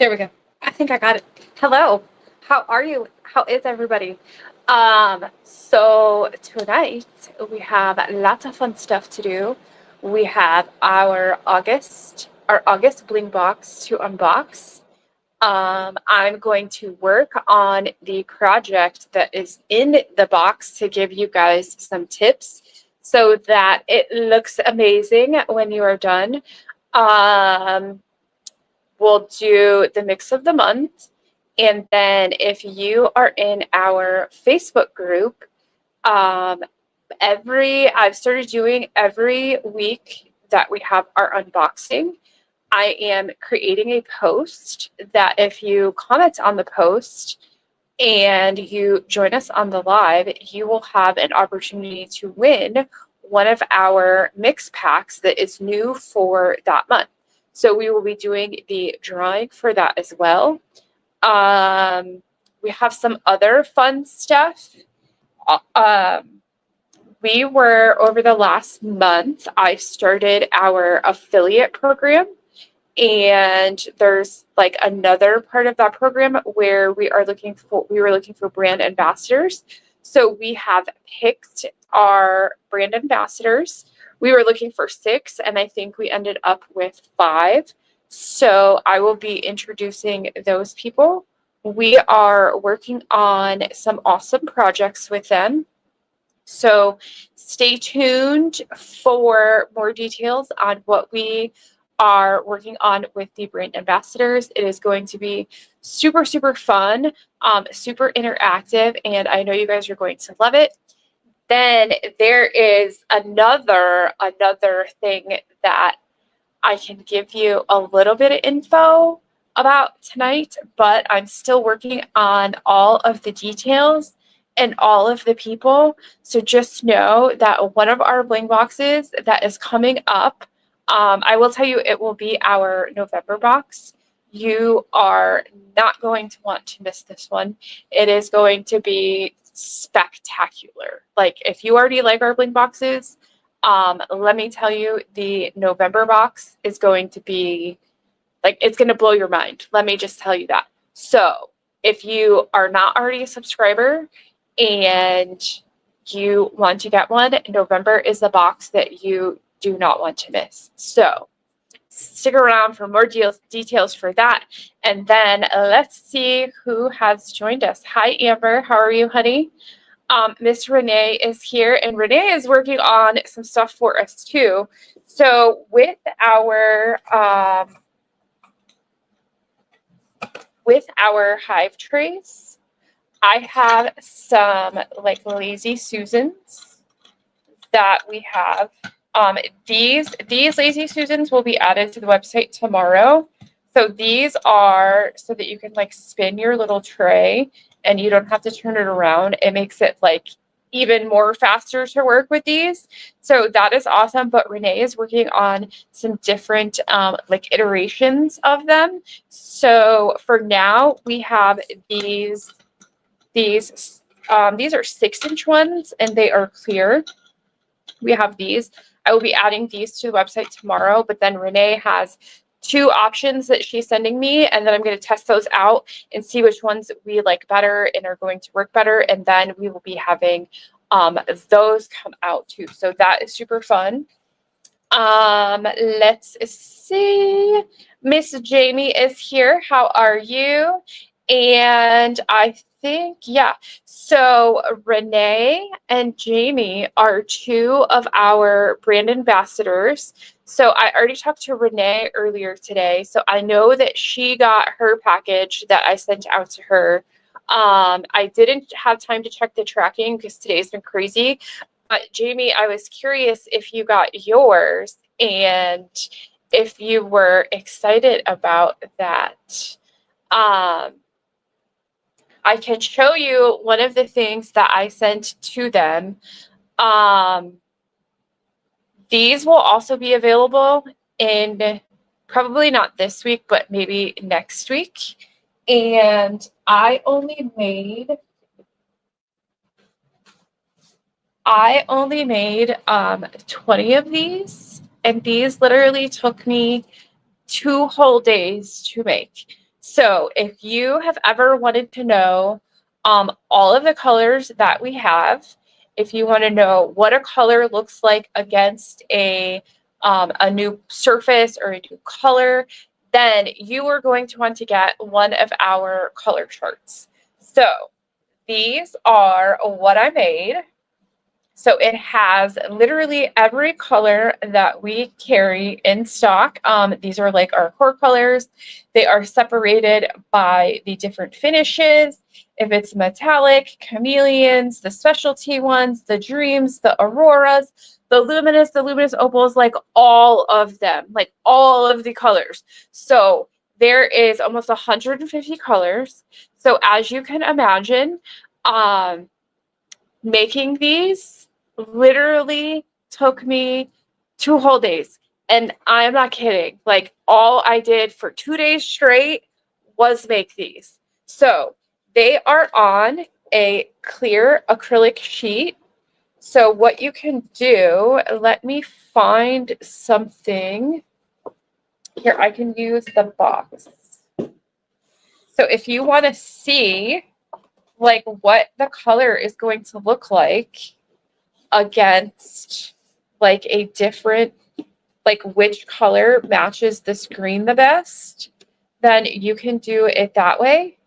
There we go. I think I got it. Hello. How are you? How is everybody? So tonight we have lots of fun stuff to do. We have our August Bling Box to unbox. I'm going to work on the project that is in the box to give you guys some tips so that it looks amazing when you are done. Um, we'll do the mix of the month. And then if you are in our Facebook group, um, I've started doing every week that we have our unboxing. I am creating a post that if you comment on the post and you join us on the live, you will have an opportunity to win one of our mix packs that is new for that month. So we will be doing the drawing for that as well. We have some other fun stuff. Over the last month, I started our affiliate program. And there's like another part of that program where we were looking for brand ambassadors. So we have picked our brand ambassadors. We were looking for 6, and I think we ended up with 5. So I will be introducing those people. We are working on some awesome projects with them. So stay tuned for more details on what we are working on with the brand ambassadors. It is going to be super, super fun, super interactive, and I know you guys are going to love it. Then there is another thing that I can give you a little bit of info about tonight, but I'm still working on all of the details and all of the people. So just know that one of our bling boxes that is coming up, I will tell you, it will be our November box. You are not going to want to miss this one. It is going to be spectacular. Like, if you already like our bling boxes, let me tell you, the November box is going to be, like, it's going to blow your mind. Let me just tell you that. So if you are not already a subscriber and you want to get one, November is the box that you do not want to miss. So stick around for more details for that. And then let's see who has joined us. Hi, Amber. How are you, honey? Miss Renee is here, and Renee is working on some stuff for us too. So with our hive trays, I have some like lazy Susans that we have. These lazy Susans will be added to the website tomorrow. So these are so that you can like spin your little tray and you don't have to turn it around. It makes it like even more faster to work with these. So that is awesome. But Renee is working on some different like iterations of them. So for now, we have these are 6-inch ones, and they are clear. We have these. I will be adding these to the website tomorrow, but then Renee has 2 options that she's sending me, and then I'm going to test those out and see which ones we like better and are going to work better, and then we will be having those come out too. So that is super fun. Let's see. Miss Jamie is here. How are you? And I think, yeah. So Renee and Jamie are 2 of our brand ambassadors. So I already talked to Renee earlier today. So I know that she got her package that I sent out to her. I didn't have time to check the tracking because today's been crazy. But Jamie, I was curious if you got yours and if you were excited about that. I can show you one of the things that I sent to them. These will also be available in probably not this week, but maybe next week. And I only made 20 of these, and these literally took me 2 whole days to make. So if you have ever wanted to know all of the colors that we have, if you want to know what a color looks like against a new surface or a new color, then you are going to want to get one of our color charts. So these are what I made. So it has literally every color that we carry in stock. These are like our core colors. They are separated by the different finishes. If it's metallic, chameleons, the specialty ones, the dreams, the auroras, the luminous opals, like all of them, like all of the colors. So there is almost 150 colors. So as you can imagine, making these literally took me 2 whole days. And I'm not kidding. Like, all I did for 2 days straight was make these. So they are on a clear acrylic sheet. So what you can do, let me find something. Here, I can use the box. So if you want to see like what the color is going to look like against like a different, like which color matches the screen the best, then you can do it that way.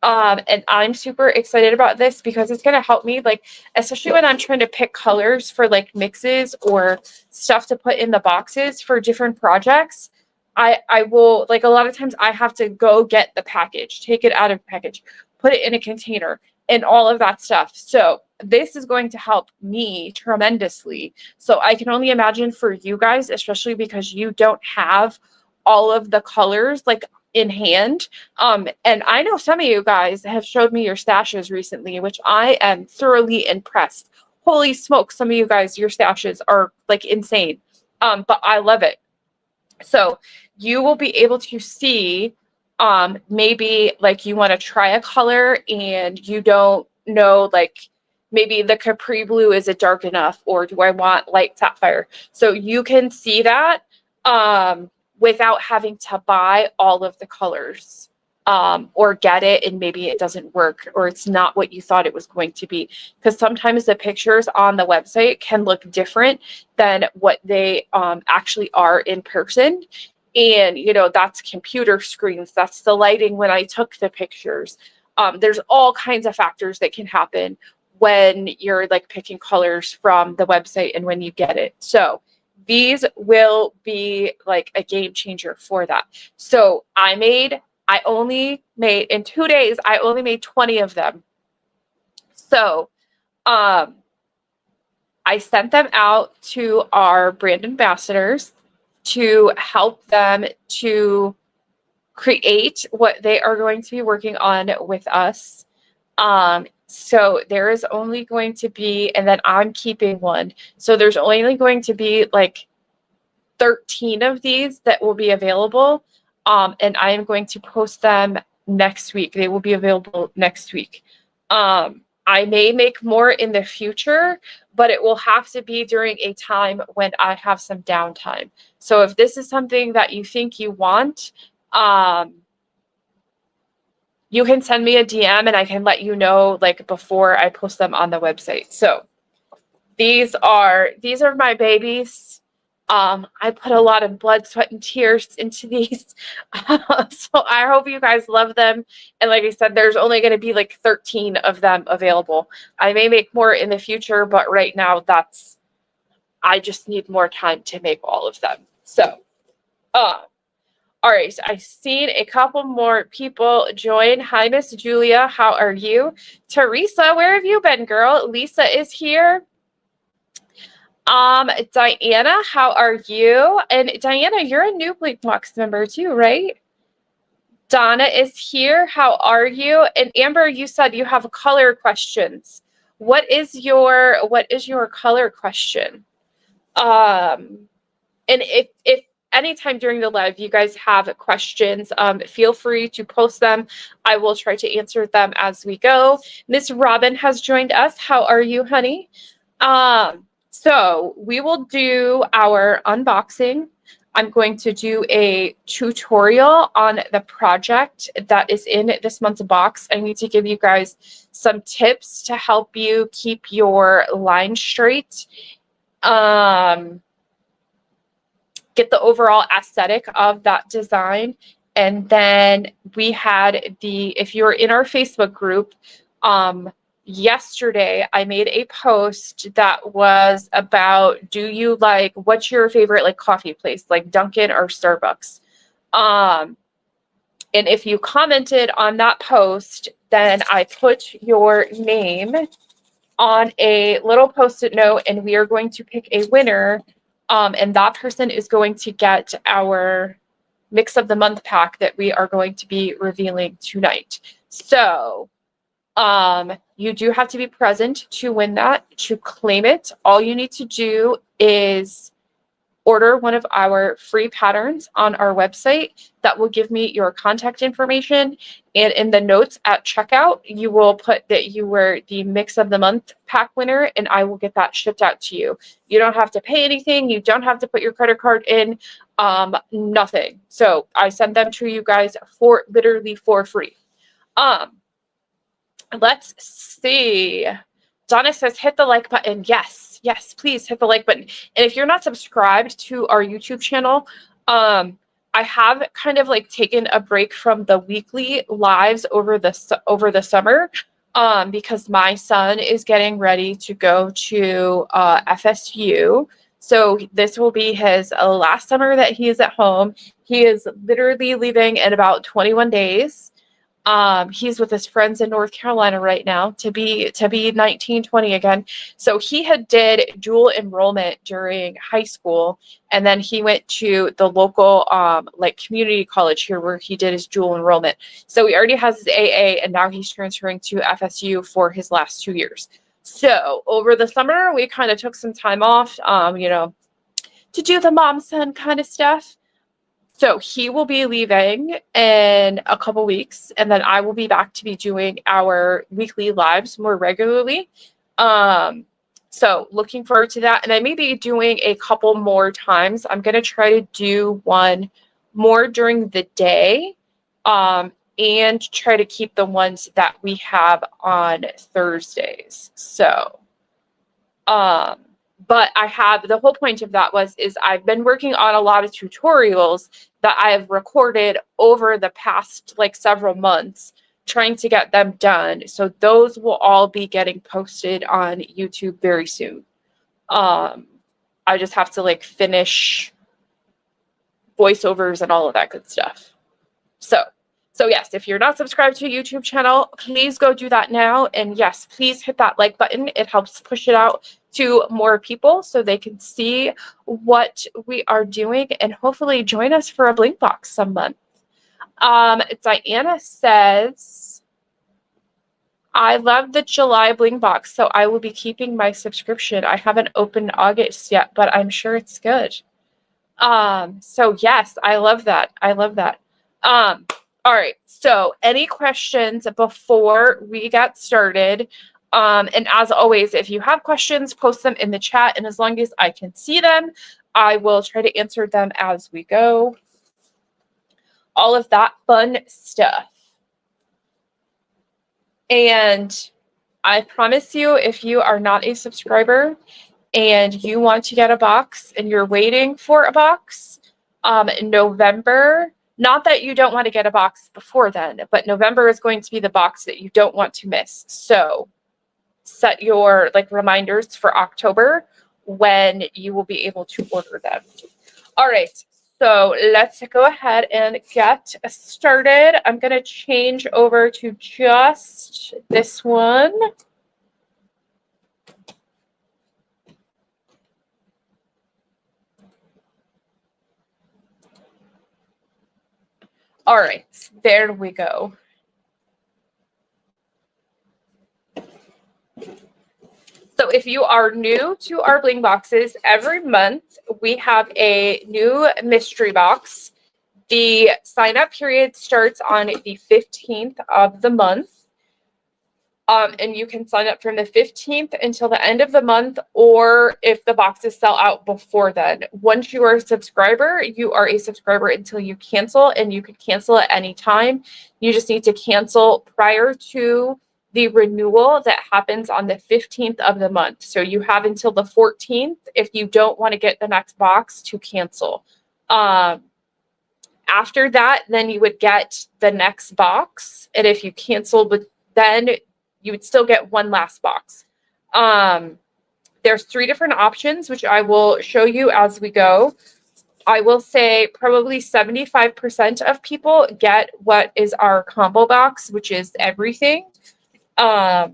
And I'm super excited about this because it's going to help me, like, especially when I'm trying to pick colors for like mixes or stuff to put in the boxes for different projects. I will, like, a lot of times I have to go get the package, take it out of the package, put it in a container and all of that stuff. So this is going to help me tremendously. So I can only imagine for you guys, especially because you don't have all of the colors like in hand. And I know some of you guys have showed me your stashes recently, which I am thoroughly impressed. Holy smoke, some of you guys, your stashes are like insane. But I love it. So you will be able to see maybe like you want to try a color and you don't know, like maybe the Capri Blue, is it dark enough, or do I want light sapphire? So you can see that without having to buy all of the colors or get it and maybe it doesn't work or it's not what you thought it was going to be. Because sometimes the pictures on the website can look different than what they actually are in person. And, you know, that's computer screens, that's the lighting when I took the pictures. There's all kinds of factors that can happen when you're like picking colors from the website and when you get it. So these will be like a game changer for that. So I only made, in 2 days, I only made 20 of them. So I sent them out to our brand ambassadors to help them to create what they are going to be working on with us. So there is only going to be, and then I'm keeping one. So there's only going to be like 13 of these that will be available. And I am going to post them next week. They will be available next week. I may make more in the future, but it will have to be during a time when I have some downtime. So if this is something that you think you want, you can send me a DM and I can let you know like before I post them on the website. So these are my babies. I put a lot of blood, sweat, and tears into these. So I hope you guys love them. And like I said, there's only going to be like 13 of them available. I may make more in the future, but right now I just need more time to make all of them. So, all right, so I've seen a couple more people join. Hi, Miss Julia. How are you? Teresa, where have you been, girl? Lisa is here. Diana, how are you? And Diana, you're a new Bling Box member too, right? Donna is here. How are you? And Amber, you said you have color questions. What is your color question? And if anytime during the live you guys have questions, feel free to post them. I will try to answer them as we go. Miss Robin has joined us. How are you, honey? So we will do our unboxing I'm going to do a tutorial on the project that is in this month's box. I need to give you guys some tips to help you keep your line straight. Get the overall aesthetic of that design. And then we had if you're in our Facebook group, yesterday I made a post that was about, what's your favorite like coffee place, like Dunkin' or Starbucks? And if you commented on that post, then I put your name on a little post-it note, and we are going to pick a winner. And that person is going to get our mix of the month pack that we are going to be revealing tonight. So you do have to be present to win that. To claim it, all you need to do is order one of our free patterns on our website. That will give me your contact information. And in the notes at checkout, you will put that you were the mix of the month pack winner, and I will get that shipped out to you. You don't have to pay anything. You don't have to put your credit card in, nothing. So I send them to you guys literally for free. Let's see. Donna says, hit the like button. Yes, please hit the like button. And if you're not subscribed to our YouTube channel, I have kind of like taken a break from the weekly lives over the summer, because my son is getting ready to go to FSU. So this will be his last summer that he is at home. He is literally leaving in about 21 days. He's with his friends in North Carolina right now to be 19, 20 again. So he had did dual enrollment during high school, and then he went to the local like community college here where he did his dual enrollment. So he already has his AA, and now he's transferring to FSU for his last 2 years. So over the summer, we kind of took some time off, to do the mom-son kind of stuff. So he will be leaving in a couple weeks, and then I will be back to be doing our weekly lives more regularly. So looking forward to that. And I may be doing a couple more times. I'm going to try to do one more during the day, and try to keep the ones that we have on Thursdays. So, but the whole point of that is I've been working on a lot of tutorials that I have recorded over the past like several months, trying to get them done. So those will all be getting posted on YouTube very soon. I just have to like finish voiceovers and all of that good stuff. So yes, if you're not subscribed to a YouTube channel, please go do that now. And yes, please hit that like button. It helps push it out to more people so they can see what we are doing and hopefully join us for a Bling Box some month. Diana says, I love the July Bling Box, so I will be keeping my subscription. I haven't opened August yet, but I'm sure it's good. So yes, I love that. All right, so any questions before we get started? And as always, if you have questions, post them in the chat, and as long as I can see them, I will try to answer them as we go. All of that fun stuff. And I promise you, if you are not a subscriber and you want to get a box and you're waiting for a box, in November, not that you don't want to get a box before then, but November is going to be the box that you don't want to miss. So set your like reminders for October when you will be able to order them. All right, so let's go ahead and get started. I'm going to change over to just this one. All right, there we go. So if you are new to our Bling Boxes, every month we have a new mystery box. The sign-up period starts on the 15th of the month. And you can sign up from the 15th until the end of the month, or if the boxes sell out before then. Once you are a subscriber, you are a subscriber until you cancel, and you can cancel at any time. You just need to cancel prior to the renewal that happens on the 15th of the month. So you have until the 14th if you don't want to get the next box to cancel. After that, then you would get the next box. And if you canceled, then you would still get one last box. There's 3 different options, which I will show you as we go. I will say probably 75% of people get what is our combo box, which is everything. And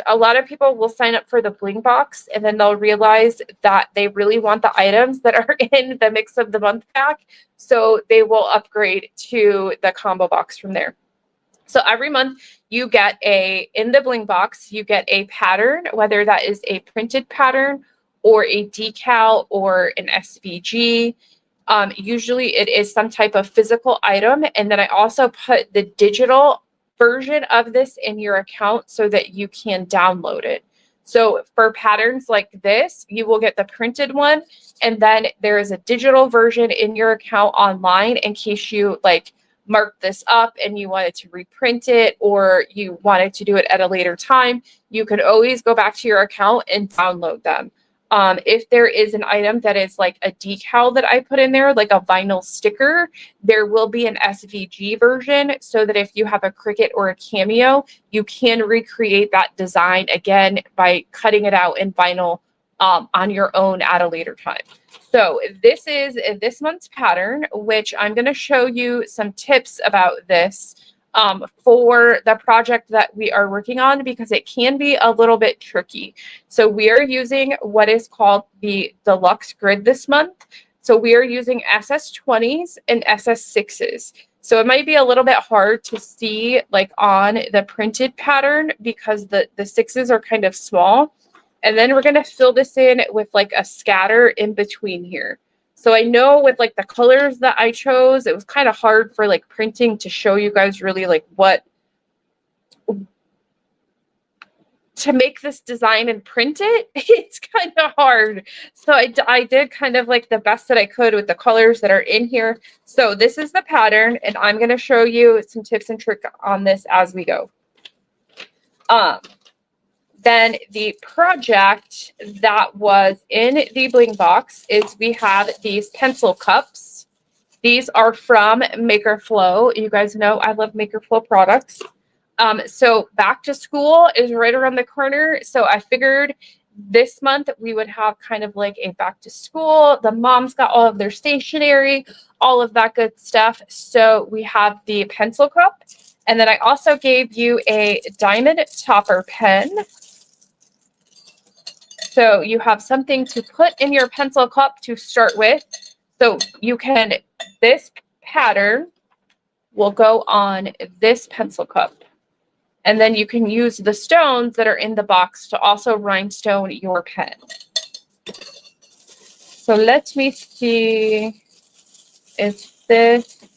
a lot of people will sign up for the Bling Box, and then they'll realize that they really want the items that are in the Mix of the Month pack. So they will upgrade to the combo box from there. So every month you get in the Bling Box, you get a pattern, whether that is a printed pattern or a decal or an SVG. Usually it is some type of physical item. And then I also put the digital version of this in your account so that you can download it. So for patterns like this, you will get the printed one, and then there is a digital version in your account online in case you like mark this up and you wanted to reprint it, or you wanted to do it at a later time. You could always go back to your account and download them. If there is an item that is like a decal that I put in there, like a vinyl sticker, there will be an SVG version so that if you have a Cricut or a Cameo, you can recreate that design again by cutting it out in vinyl on your own at a later time. So this is this month's pattern, which I'm going to show you some tips about this for the project that we are working on, because it can be a little bit tricky. So we are using what is called the deluxe grid this month. So we are using SS20s and SS6s. So it might be a little bit hard to see like on the printed pattern because the 6s are kind of small. And then we're going to fill this in with like a scatter in between here. So I know with like the colors that I chose, it was kind of hard for like printing to show you guys really like what to make this design and print it. It's kind of hard. So I did kind of like the best that I could with the colors that are in here. So this is the pattern, and I'm going to show you some tips and tricks on this as we go. Then the project that was in the Bling Box is we have these pencil cups. These are from Maker Flow. You guys know I love Maker Flow products. So back to school is right around the corner. So I figured this month we would have kind of like a back to school. The moms got all of their stationery, all of that good stuff. So we have the pencil cup. And then I also gave you a diamond topper pen. So you have something to put in your pencil cup to start with. So you can, this pattern will go on this pencil cup. And then you can use the stones that are in the box to also rhinestone your pen. So let me see if this,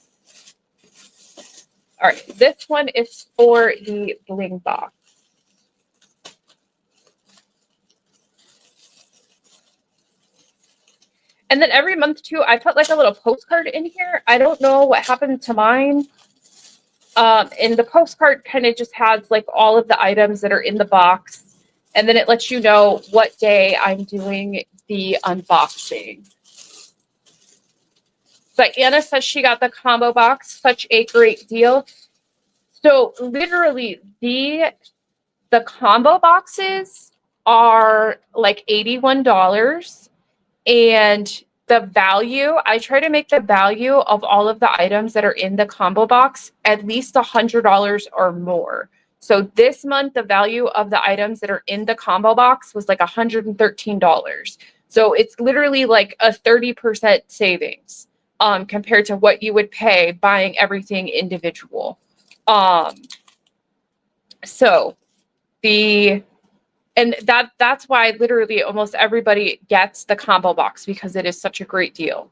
all right, this one is for the Bling Box. And then every month too, I put like a little postcard in here. I don't know what happened to mine. And the postcard kind of just has like all of the items that are in the box. And then it lets you know what day I'm doing the unboxing. But Anna says she got the combo box, such a great deal. So literally the combo boxes are like $81. And the value, I try to make the value of all of the items that are in the combo box at least $100 or more. So this month, the value of the items that are in the combo box was like $113. So it's literally like a 30% savings compared to what you would pay buying everything individual. And that's why literally almost everybody gets the combo box, because it is such a great deal.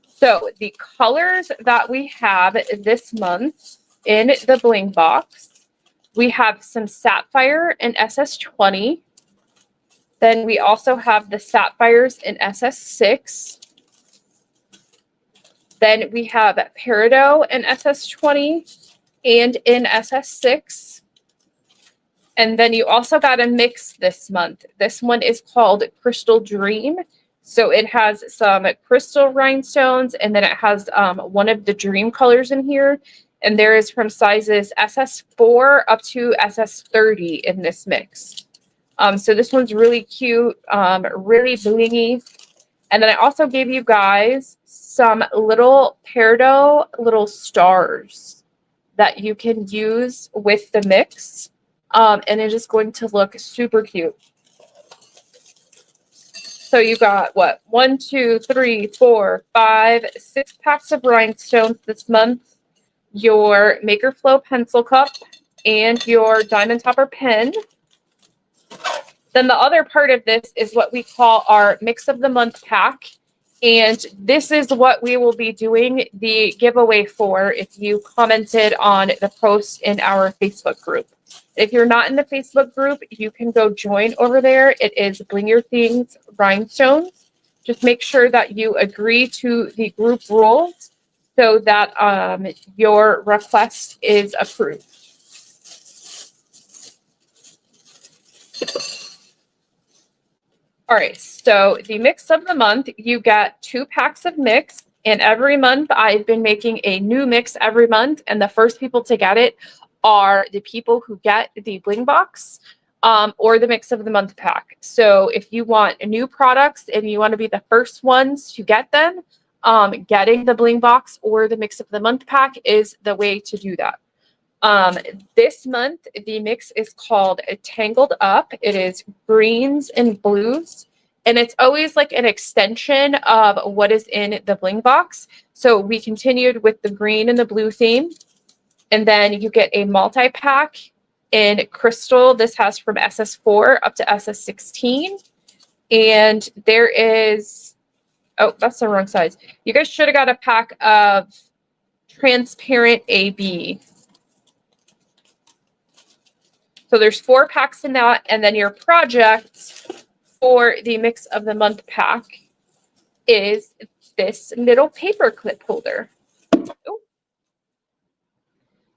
So the colors that we have this month in the Bling Box We have some sapphire in SS20. Then we also have the sapphires in SS6. Then we have peridot in SS20 and in SS6. And then you also got a mix this month. This one is called Crystal Dream. So it has some crystal rhinestones, and then it has one of the dream colors in here. And there is from sizes SS4 up to SS30 in this mix. So this one's really cute, really blingy. And then I also gave you guys some little peridot little stars that you can use with the mix. And it is going to look super cute. So you got what? 1, 2, 3, 4, 5, 6 packs of rhinestones this month. Your Maker Flow pencil cup and your diamond topper pen. Then the other part of this is what we call our mix of the month pack. And this is what we will be doing the giveaway for if you commented on the post in our Facebook group. If you're not in the Facebook group, you can go join over there. It is Bling Your Things Rhinestones. Just make sure that you agree to the group rules so that your request is approved. All right, so the mix of the month, you get 2 packs of mix, and every month I've been making a new mix every month, and the first people to get it are the people who get the Bling Box or the mix of the month pack. So if you want new products and you want to be the first ones to get them, getting the Bling Box or the mix of the month pack is the way to do that. This month, the mix is called Tangled Up. It is greens and blues, and it's always like an extension of what is in the Bling Box. So we continued with the green and the blue theme, and then you get a multi-pack in crystal. This has from SS4 up to SS16, and there is, oh, that's the wrong size. You guys should have got a pack of transparent AB. So there's 4 packs in that, and then your project for the mix of the month pack is this little paper clip holder. Ooh.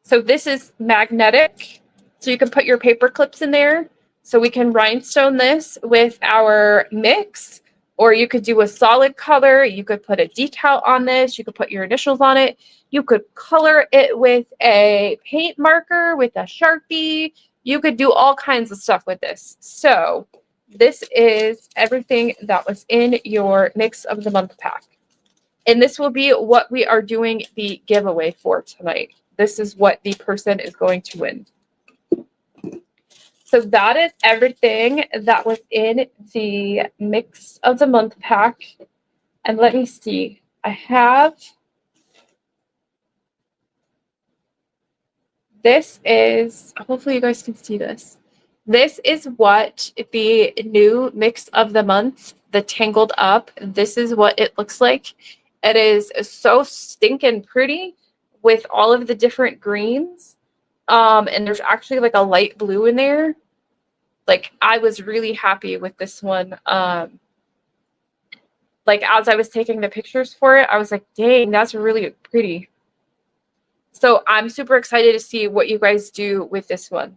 So this is magnetic, so you can put your paper clips in there. So we can rhinestone this with our mix, or you could do a solid color. You could put a decal on this. You could put your initials on it. You could color it with a paint marker, with a Sharpie. You could do all kinds of stuff with this. So this is everything that was in your mix of the month pack. And this will be what we are doing the giveaway for tonight. This is what the person is going to win. So that is everything that was in the mix of the month pack. And let me see. I have... This is, hopefully you guys can see this. This is what the new mix of the month, the Tangled Up, this is what it looks like. It is so stinking pretty with all of the different greens. And there's actually like a light blue in there. Like, I was really happy with this one. Like, as I was taking the pictures for it, I was like, dang, that's really pretty. So I'm super excited to see what you guys do with this one.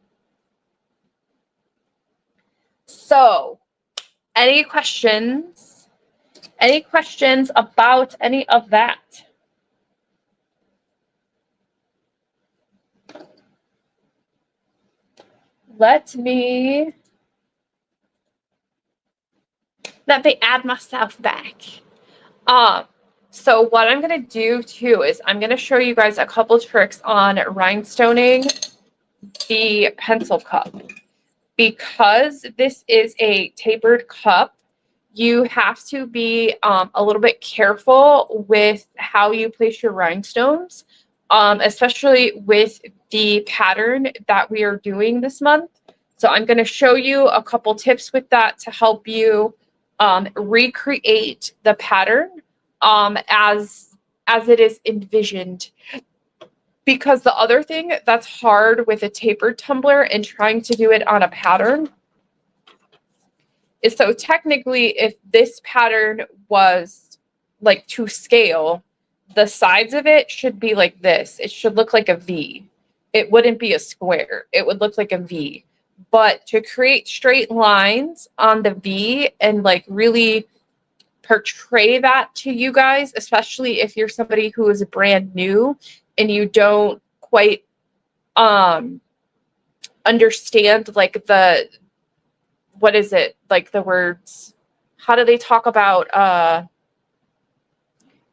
So, any questions? Any questions about any of that? Let me add myself back. So what I'm going to do too is I'm going to show you guys a couple tricks on rhinestoning the pencil cup. Because this is a tapered cup, you have to be a little bit careful with how you place your rhinestones, especially with the pattern that we are doing this month. So I'm going to show you a couple tips with that to help you recreate the pattern as it is envisioned. Because the other thing that's hard with a tapered tumbler and trying to do it on a pattern is, so technically if this pattern was like to scale, the sides of it should be like this. It should look like a V. It wouldn't be a square. It would look like a V. But to create straight lines on the V and like really portray that to you guys, especially if you're somebody who is brand new and you don't quite understand like the, what is it, like the words, how do they talk about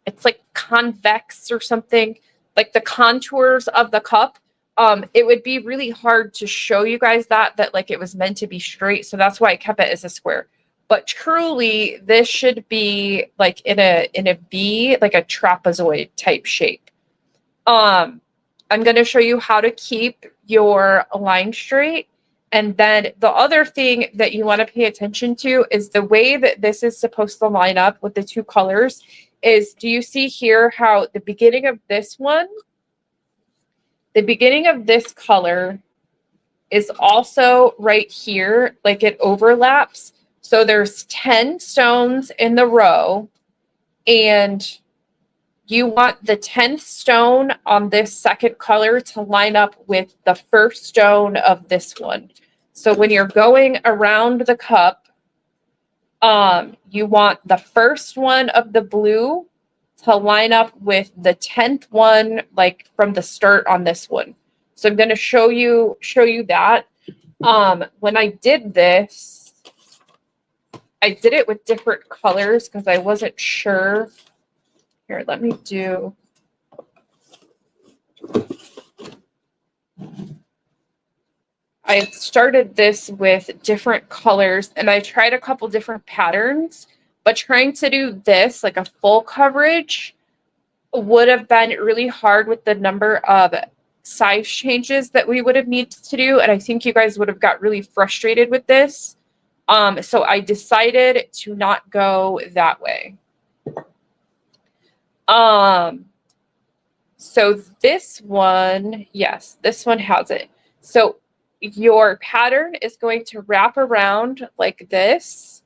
it's like convex or something, like the contours of the cup. It would be really hard to show you guys that like it was meant to be straight. So that's why I kept it as a square. But truly, this should be like in a V, like a trapezoid type shape. I'm going to show you how to keep your line straight. And then the other thing that you want to pay attention to is the way that this is supposed to line up with the two colors is, do you see here how the beginning of this one, the beginning of this color is also right here, like it overlaps. So there's 10 stones in the row, and you want the 10th stone on this second color to line up with the first stone of this one. So when you're going around the cup, you want the first one of the blue to line up with the 10th one, like from the start on this one. So I'm going to show you that. When I did this, I did it with different colors because I wasn't sure. Here, let me do. I started this with different colors and I tried a couple different patterns, but trying to do this like a full coverage would have been really hard with the number of size changes that we would have needed to do. And I think you guys would have got really frustrated with this. So I decided to not go that way. So this one, yes, this one has it. So your pattern is going to wrap around like this,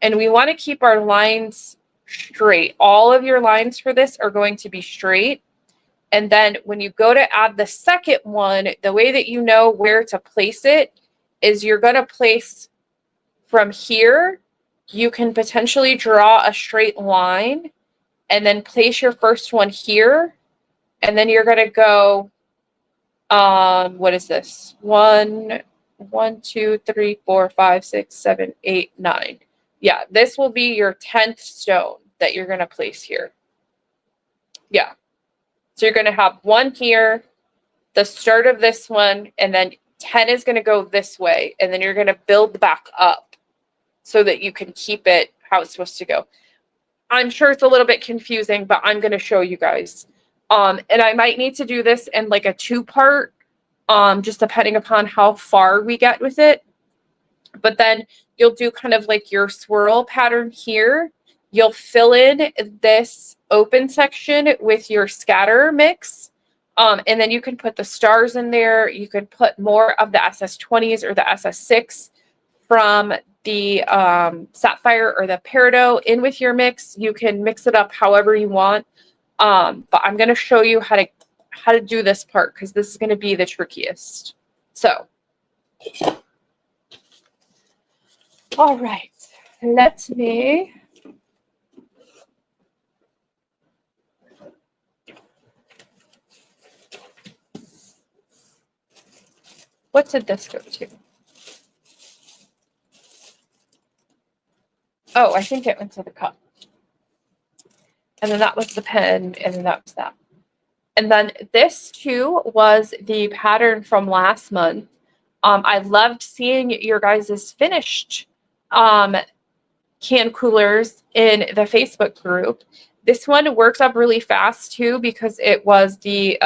and we want to keep our lines straight. All of your lines for this are going to be straight. And then when you go to add the second one, the way that you know where to place it is you're going to place from here. You can potentially draw a straight line and then place your first one here. And then you're going to go, what is this? 1, 2, 3, 4, 5, 6, 7, 8, 9. Yeah, this will be your 10th stone that you're going to place here. Yeah. So you're going to have 1 here, the start of this one, and then 10 is going to go this way. And then you're going to build back up so that you can keep it how it's supposed to go. I'm sure it's a little bit confusing, but I'm going to show you guys. And I might need to do this in like a 2-part, just depending upon how far we get with it. But then you'll do kind of like your swirl pattern here. You'll fill in this open section with your scatter mix. And then you can put the stars in there. You could put more of the SS20s or the SS6 from the sapphire or the peridot in with your mix. You can mix it up however you want. But I'm going to show you how to do this part because this is going to be the trickiest. So, all right, let me. What did this go to? Oh, I think it went to the cup. And then that was the pen, and then that was that. And then this too was the pattern from last month. I loved seeing your guys' finished can coolers in the Facebook group. This one works up really fast too because it was the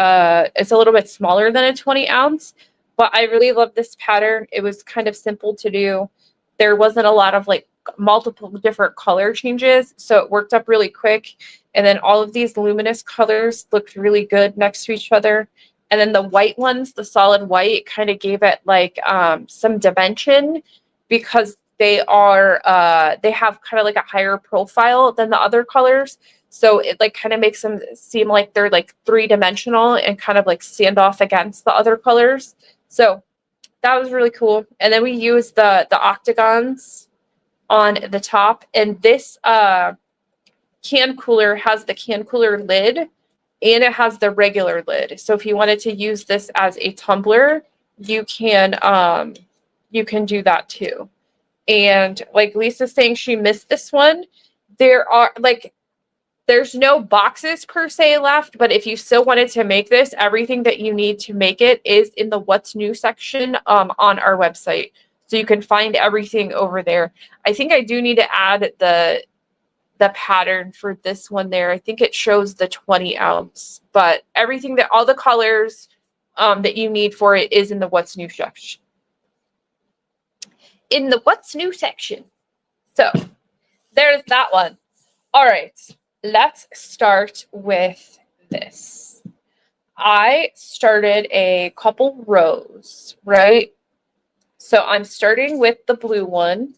it's a little bit smaller than a 20 ounce, but I really love this pattern. It was kind of simple to do. There wasn't a lot of like multiple different color changes, so it worked up really quick. And then all of these luminous colors looked really good next to each other. And then the white ones, the solid white, kind of gave it like some dimension because they have kind of like a higher profile than the other colors. So it like kind of makes them seem like they're like three-dimensional and kind of like stand off against the other colors. So that was really cool. And then we used the octagons on the top. And this can cooler has the can cooler lid and it has the regular lid. So if you wanted to use this as a tumbler, you can do that too. And like Lisa's saying, she missed this one. There's no boxes per se left, but if you still wanted to make this, everything that you need to make it is in the What's New section on our website. So you can find everything over there. I think I do need to add the pattern for this one there. I think it shows the 20 ounce, but everything that all the colors that you need for it is in the What's New section. In the What's New section. So there's that one. All right, let's start with this. I started a couple rows, right? So I'm starting with the blue one,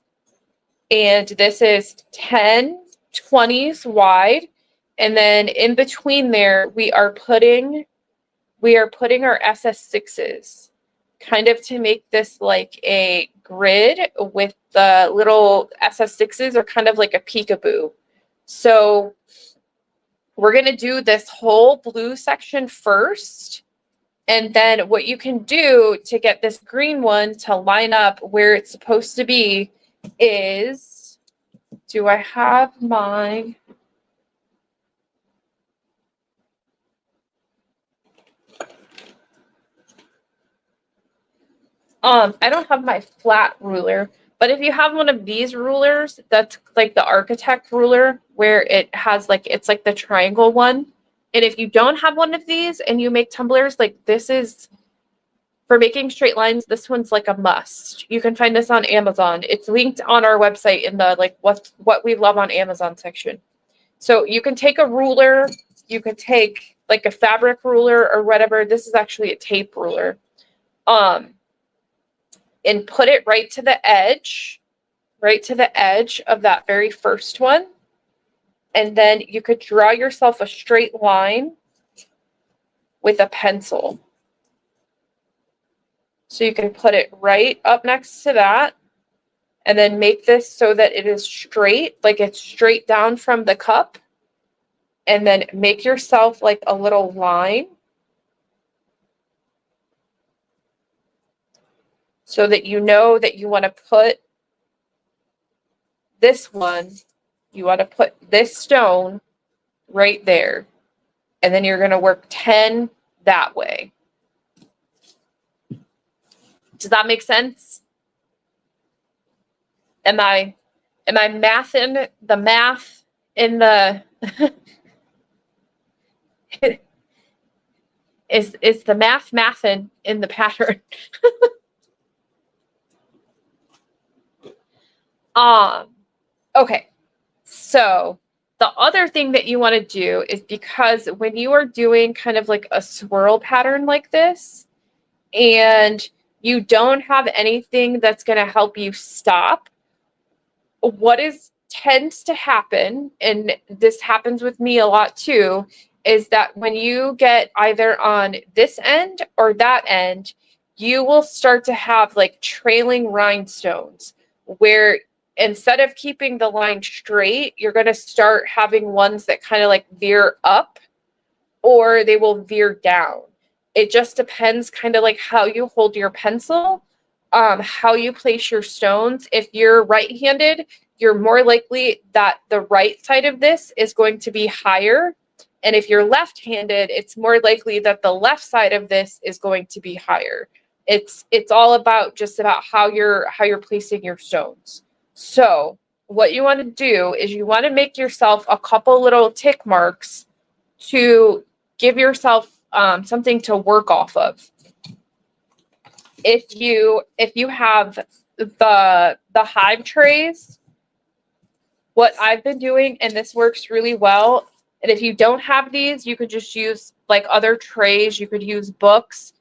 and this is 10 20s wide, and then in between there we are putting our SS6s, kind of to make this like a grid with the little SS6s are kind of like a peekaboo. So we're going to do this whole blue section first. And then what you can do to get this green one to line up where it's supposed to be is, do I have my... I don't have my flat ruler, but if you have one of these rulers, that's like the architect ruler where it has like, it's like the triangle one. And if you don't have one of these and you make tumblers, like this is for making straight lines, this one's like a must. You can find this on Amazon. It's linked on our website in the like what we love on Amazon section. So you can take a ruler, you can take like a fabric ruler or whatever. This is actually a tape ruler. And put it right to the edge of that very first one. And then you could draw yourself a straight line with a pencil. So you can put it right up next to that and then make this so that it is straight, like it's straight down from the cup. And then make yourself like a little line so that you know that you want to put this one, you want to put this stone right there. And then you're going to work 10 that way. Does that make sense? Am I mathing the math in the is the mathin' in the pattern? Okay, so the other thing that you want to do is, because when you are doing kind of like a swirl pattern like this and you don't have anything that's going to help you stop, what tends to happen, and this happens with me a lot too, is that when you get either on this end or that end, you will start to have like trailing rhinestones where instead of keeping the line straight, you're going to start having ones that kind of like veer up or they will veer down. It just depends kind of like how you hold your pencil, how you place your stones. If you're right-handed, you're more likely that the right side of this is going to be higher. And if you're left-handed, it's more likely that the left side of this is going to be higher. It's all about just about how you're placing your stones. So what you want to do is you want to make yourself a couple little tick marks to give yourself something to work off of. If you have the hive trays, what I've been doing, and this works really well, And if you don't have these, you could just use like other trays. You could use books,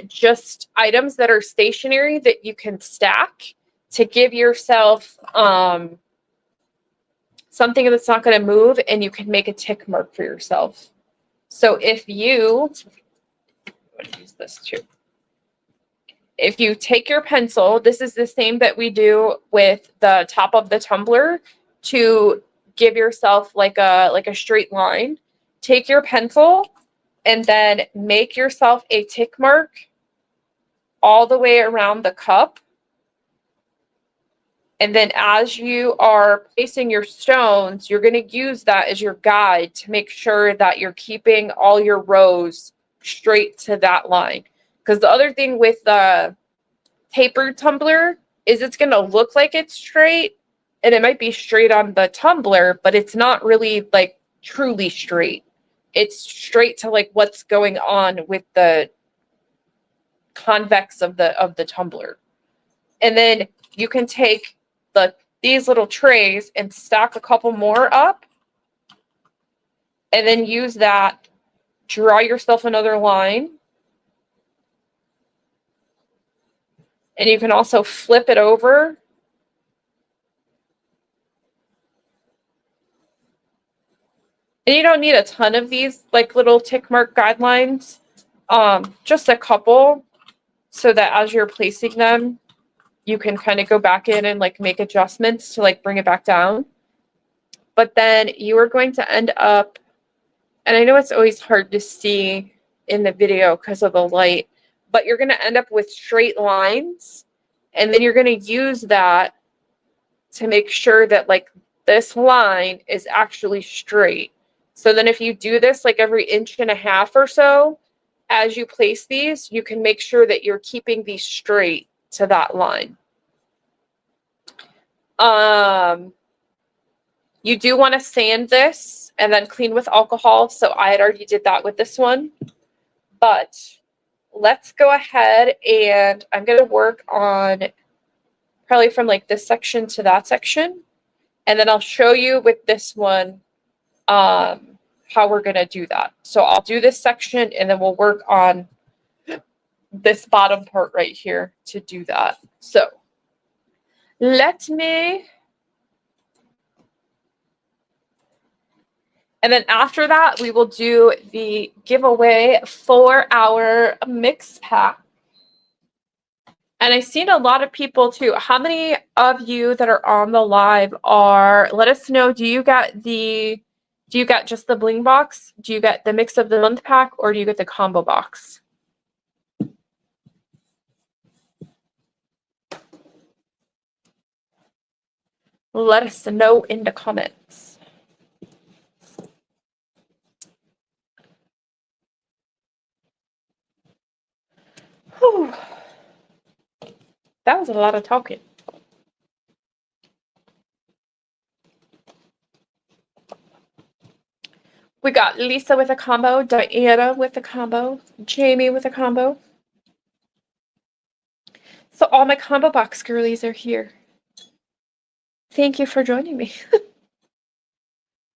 just items that are stationary that you can stack to give yourself something that's not going to move, and you can make a tick mark for yourself. So if you, I'm going to use this too. If you take your pencil, this is the same that we do with the top of the tumbler to give yourself like a straight line. Take your pencil and then make yourself a tick mark all the way around the cup. And then as you are placing your stones, you're going to use that as your guide to make sure that you're keeping all your rows straight to that line. Because the other thing with the tapered tumbler is it's going to look like it's straight, and it might be straight on the tumbler, but it's not really like truly straight. It's straight to like what's going on with the convex of the tumbler. And then you can take these little trays and stack a couple more up, and then use that, draw yourself another line. And you can also flip it over. And you don't need a ton of these like little tick mark guidelines, just a couple, so that as you're placing them, you can kind of go back in and like make adjustments to like bring it back down. But then you are going to end up, and I know it's always hard to see in the video because of the light, but you're going to end up with straight lines, and then you're going to use that to make sure that like this line is actually straight. So then if you do this like every inch and a half or so, as you place these, you can make sure that you're keeping these straight to that line. You do want to sand this and then clean with alcohol. So I had already did that with this one. But let's go ahead, and I'm going to work on probably from like this section to that section. And then I'll show you with this one how we're going to do that. So I'll do this section, and then we'll work on this bottom part right here to do that. So let me, and then after that, we will do the giveaway for our mix pack. And I've seen a lot of people too. How many of you that are on the live are, let us know, do you get just the Bling Box? Do you get the mix of the month pack, or do you get the combo box? Let us know in the comments. Whew. That was a lot of talking. We got Lisa with a combo, Diana with a combo, Jamie with a combo. So all my combo box girlies are here. Thank you for joining me.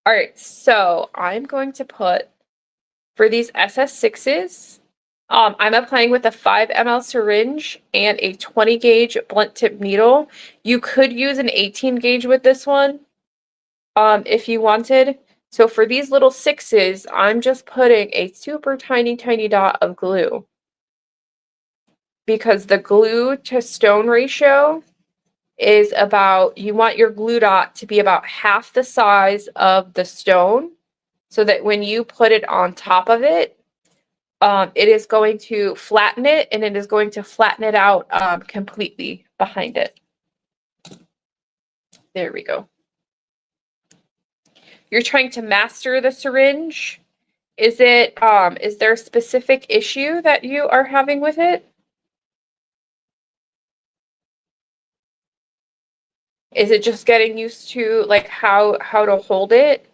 All right, so I'm going to put, for these SS6s, I'm applying with a 5 ml syringe and a 20 gauge blunt tip needle. You could use an 18 gauge with this one if you wanted. So for these little 6s, I'm just putting a super tiny dot of glue, because the glue to stone ratio is about, you want your glue dot to be about half the size of the stone, so that when you put it on top of it, it is going to flatten it, and it is going to flatten it out completely behind it. There we go. You're trying to master the syringe. Is there a specific issue that you are having with it? Is it just getting used to like how to hold it?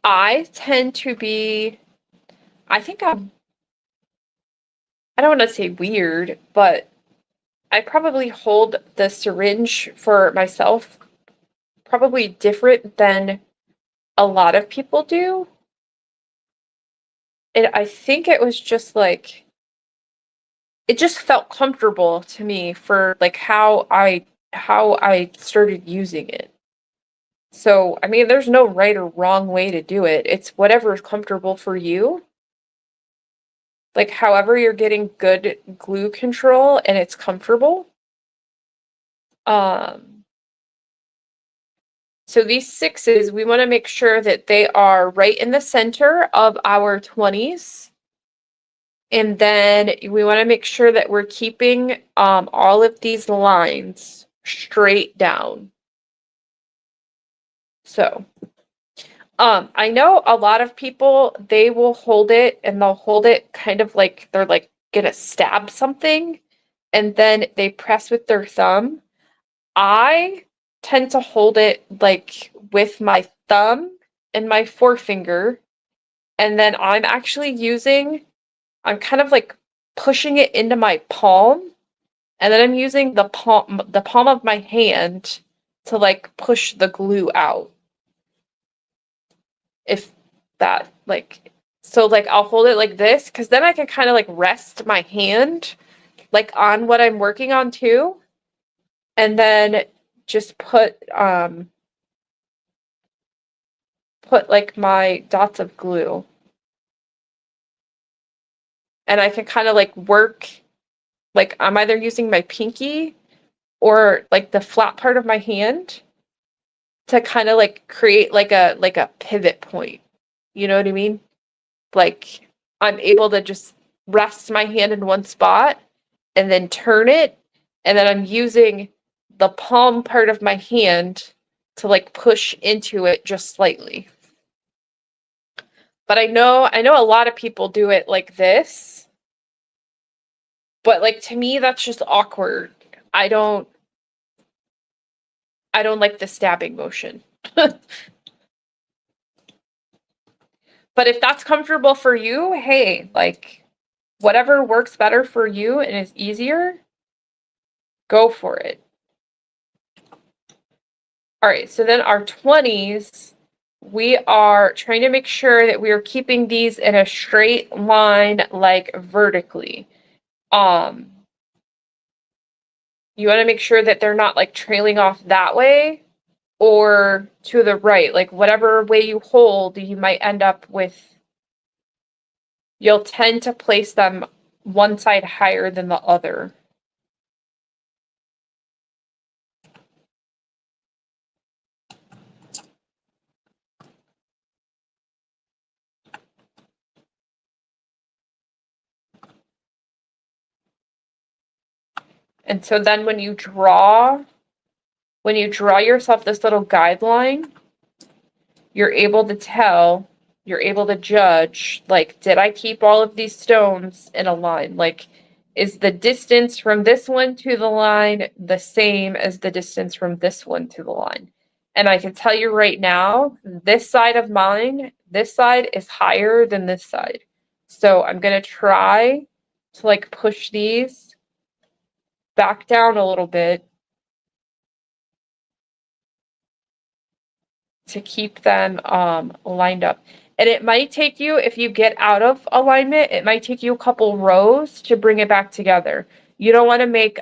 I tend to be, I think I don't want to say weird, but I probably hold the syringe for myself probably different than a lot of people do. And I think it was just like, it just felt comfortable to me for like how I started using it. So, I mean, there's no right or wrong way to do it. It's whatever is comfortable for you. Like, however you're getting good glue control and it's comfortable. So these sixes, we want to make sure that they are right in the center of our 20s. And then we want to make sure that we're keeping all of these lines straight down. So, I know a lot of people, they will hold it and they'll hold it kind of like they're like gonna stab something and then they press with their thumb. I tend to hold it like with my thumb and my forefinger, and then I'm kind of like pushing it into my palm, and then I'm using the palm of my hand to like push the glue out. If that like so like I'll hold it like this because then I can kind of like rest my hand like on what I'm working on too, and then just put like my dots of glue, and I can kind of like work like I'm either using my pinky or like the flat part of my hand to kind of like create like a pivot point. You know what I mean? Like I'm able to just rest my hand in one spot and then turn it, and then I'm using the palm part of my hand to like push into it just slightly. But I know a lot of people do it like this. But like to me that's just awkward. I don't I don't like the stabbing motion. But if that's comfortable for you, hey, like whatever works better for you and is easier, go for it. All right, so then our 20s, we are trying to make sure that we are keeping these in a straight line, like vertically. You want to make sure that they're not like trailing off that way or to the right. Like whatever way you hold, you might end up with, you'll tend to place them one side higher than the other. And so then when you draw yourself this little guideline, you're able to tell, you're able to judge, like, did I keep all of these stones in a line? Like, is the distance from this one to the line the same as the distance from this one to the line? And I can tell you right now, this side of mine, this side is higher than this side. So I'm going to try to like push these back down a little bit to keep them lined up. And it might take you, if you get out of alignment, it might take you a couple rows to bring it back together. You don't want to make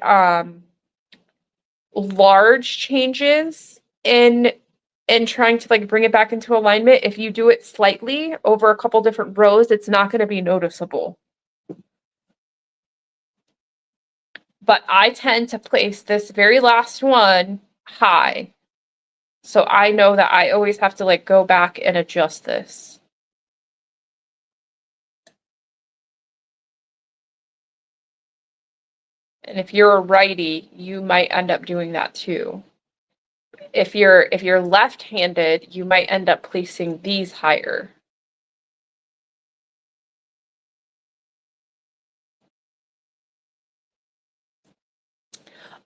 large changes in trying to like bring it back into alignment. If you do it slightly over a couple different rows, it's not going to be noticeable. But I tend to place this very last one high. So I know that I always have to like go back and adjust this. And if you're a righty, you might end up doing that too. If you're left-handed, you might end up placing these higher.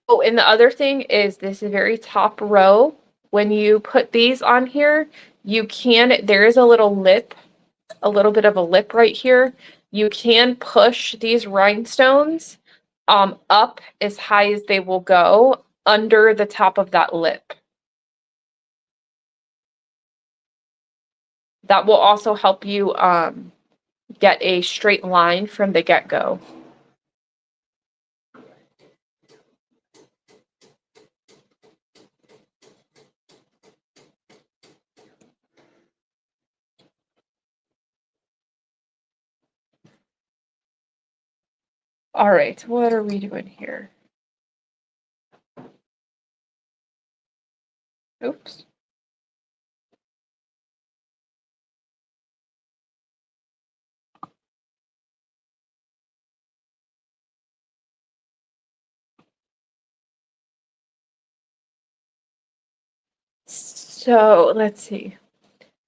Oh, and the other thing is this very top row. When you put these on here, there is a little lip, a little bit of a lip right here. You can push these rhinestones up as high as they will go under the top of that lip. that will also help you get a straight line from the get-go. All right, what are we doing here? Oops. So let's see.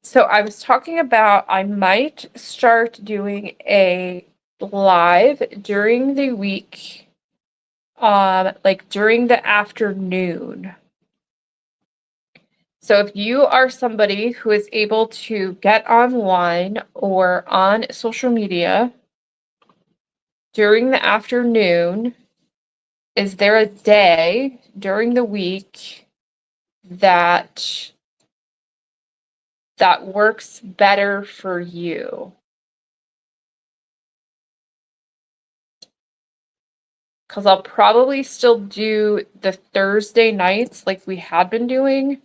So I was talking about I might start doing a live during the week, like during the afternoon. So if you are somebody who is able to get online or on social media during the afternoon, is there a day during the week that works better for you? Because I'll probably still do the Thursday nights like we had been doing.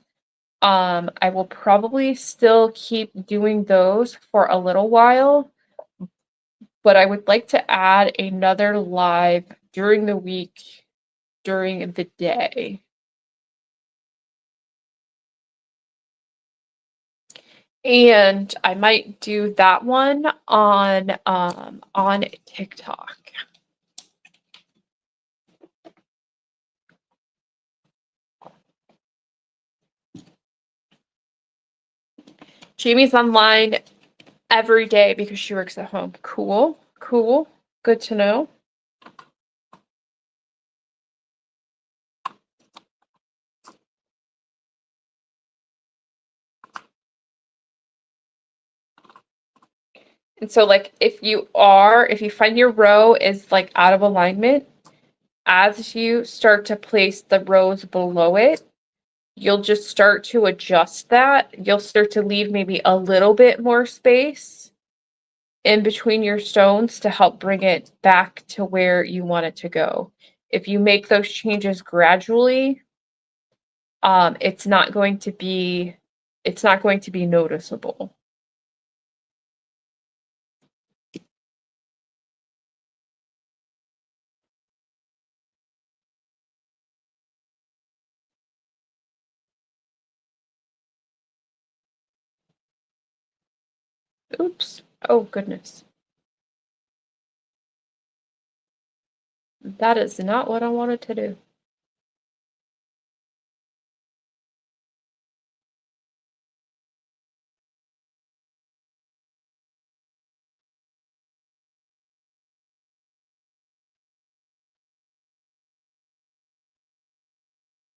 I will probably still keep doing those for a little while, but I would like to add another live during the week, during the day. And I might do that one on TikTok. Jamie's online every day because she works at home. Cool, cool, good to know. And so like if you find your row is like out of alignment, as you start to place the rows below it, you'll just start to adjust that. You'll start to leave maybe a little bit more space in between your stones to help bring it back to where you want it to go. If you make those changes gradually, it's not going to be noticeable. Oops. Oh, goodness. That is not what I wanted to do.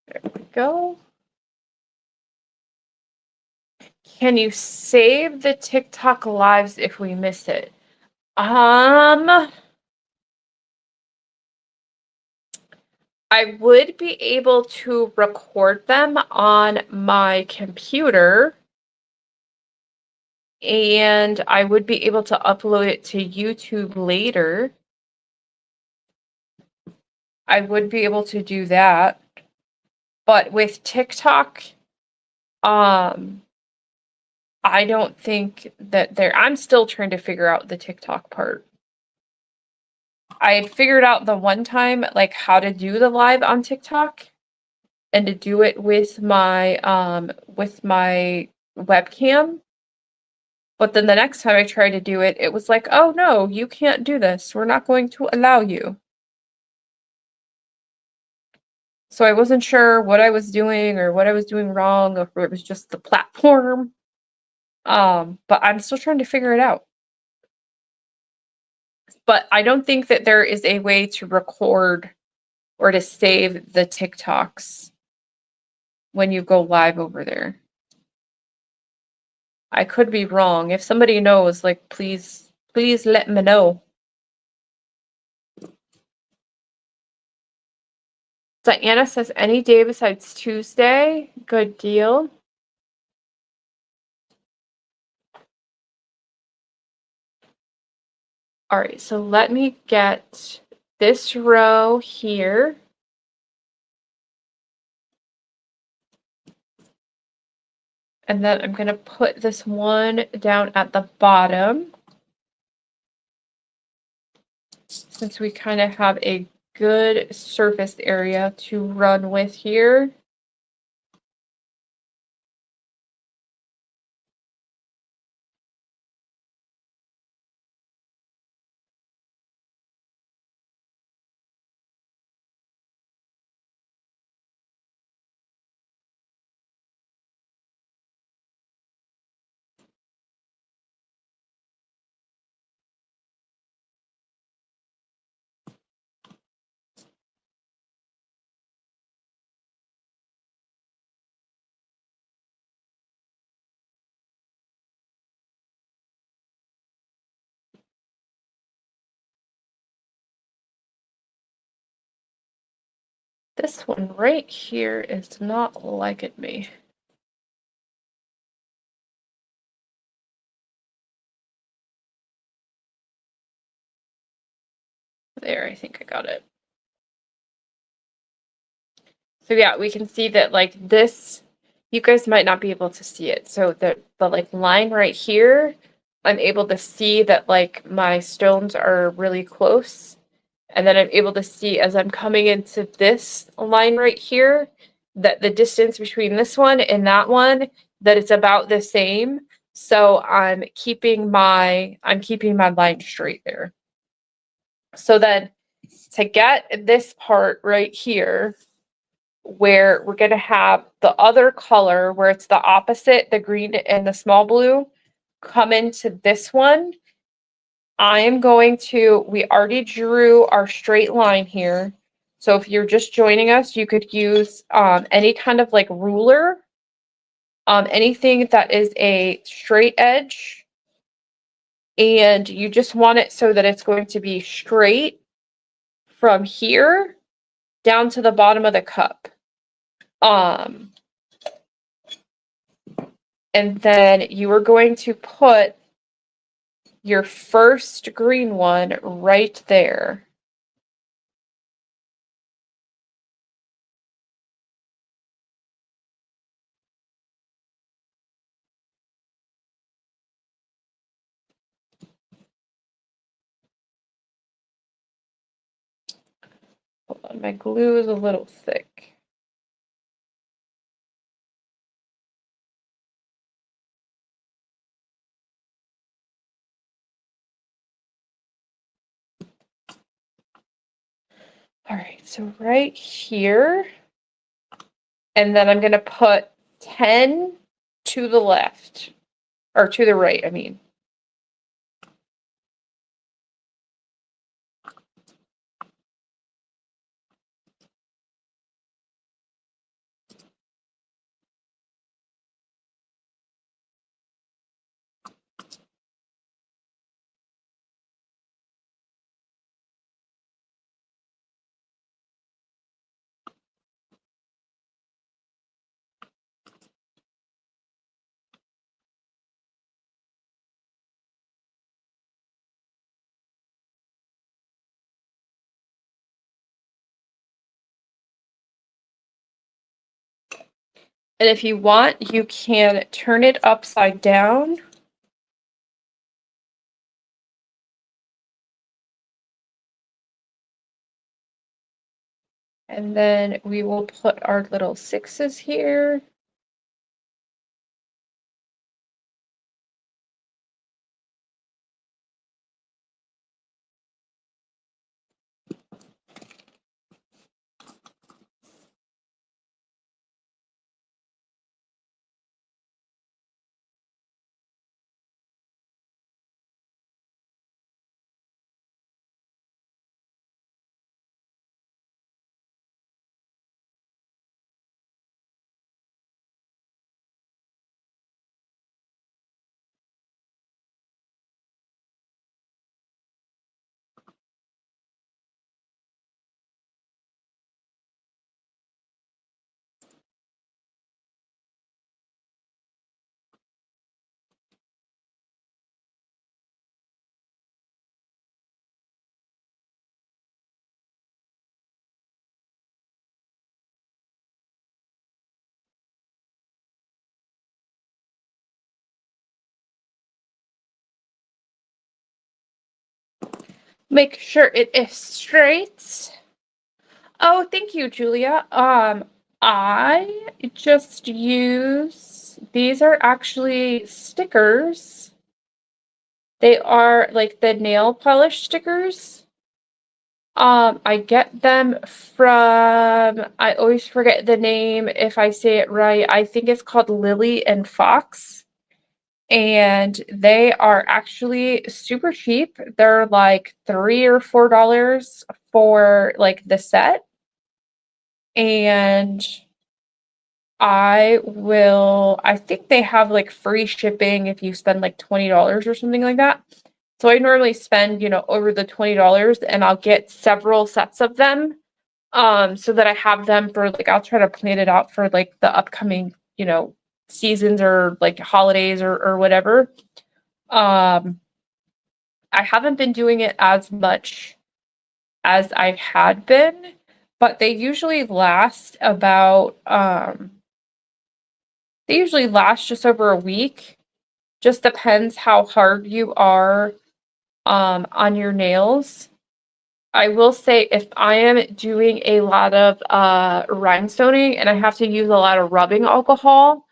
There we go. Can you save the TikTok lives if we miss it? I would be able to record them on my computer, and I would be able to upload it to YouTube later. I would be able to do that. But with TikTok, I don't think that I'm still trying to figure out the TikTok part. I had figured out the one time, like, how to do the live on TikTok and to do it with my webcam. But then the next time I tried to do it, it was like, oh no, you can't do this. We're not going to allow you. So I wasn't sure what I was doing or what I was doing wrong, or if it was just the platform. But I'm still trying to figure it out. But I don't think that there is a way to record or to save the TikToks when you go live over there. I could be wrong. If somebody knows, like, please let me know. Diana says any day besides Tuesday. Good deal. All right, so let me get this row here. And then I'm going to put this one down at the bottom, since we kind of have a good surface area to run with here. This one right here is not liking me. There, I think I got it. So yeah, we can see that like this, you guys might not be able to see it. So the like line right here, I'm able to see that like my stones are really close. And then I'm able to see as I'm coming into this line right here, that the distance between this one and that one, that it's about the same. So I'm keeping my line straight there. So then to get this part right here, where we're going to have the other color where it's the opposite, the green and the small blue, come into this one, I am going to, we already drew our straight line here. So if you're just joining us, you could use any kind of like ruler, anything that is a straight edge, and you just want it so that it's going to be straight from here down to the bottom of the cup. And then you are going to put your first green one right there. Hold on, my glue is a little thick. All right, so right here, and then I'm going to put 10 to the left, or to the right, I mean. And if you want, you can turn it upside down. And then we will put our little sixes here. Make sure it is straight. Oh, thank you, Julia. I just use, these are actually stickers. They are like the nail polish stickers. I get them from, I always forget the name if I say it right. I think it's called Lily and Fox. And they are actually super cheap. They're like $3 or $4 for like the set. And I think they have like free shipping if you spend like $20 or something like that. So I normally spend, you know, over the $20 and I'll get several sets of them. So that I have them for like, I'll try to plan it out for like the upcoming, you know, seasons or like holidays or whatever. I haven't been doing it as much as I had been, but they usually last about, they usually last just over a week. Just depends how hard you are on your nails. I will say if I am doing a lot of rhinestoning and I have to use a lot of rubbing alcohol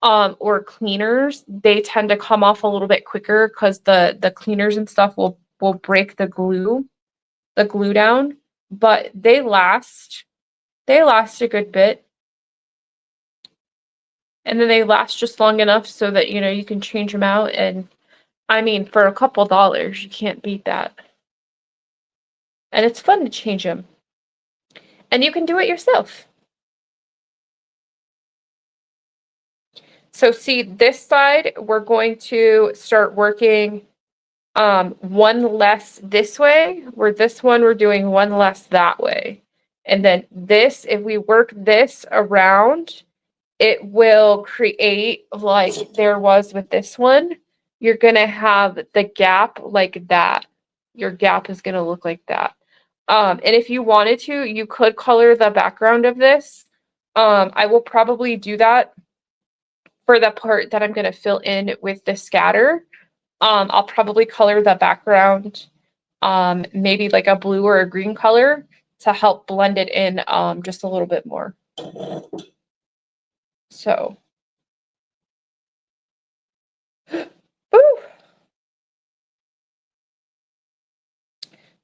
or cleaners, they tend to come off a little bit quicker because the cleaners and stuff will break the glue down, but they last a good bit. And then they last just long enough so that, you know, you can change them out. And I mean, for a couple dollars, you can't beat that. And it's fun to change them. And you can do it yourself. So see, this side, we're going to start working one less this way, where this one we're doing one less that way. And then this, if we work this around, it will create like there was with this one. You're going to have the gap like that. Your gap is going to look like that. And if you wanted to, you could color the background of this. I will probably do that for the part that I'm going to fill in with the scatter. I'll probably color the background maybe like a blue or a green color to help blend it in just a little bit more. So, ooh.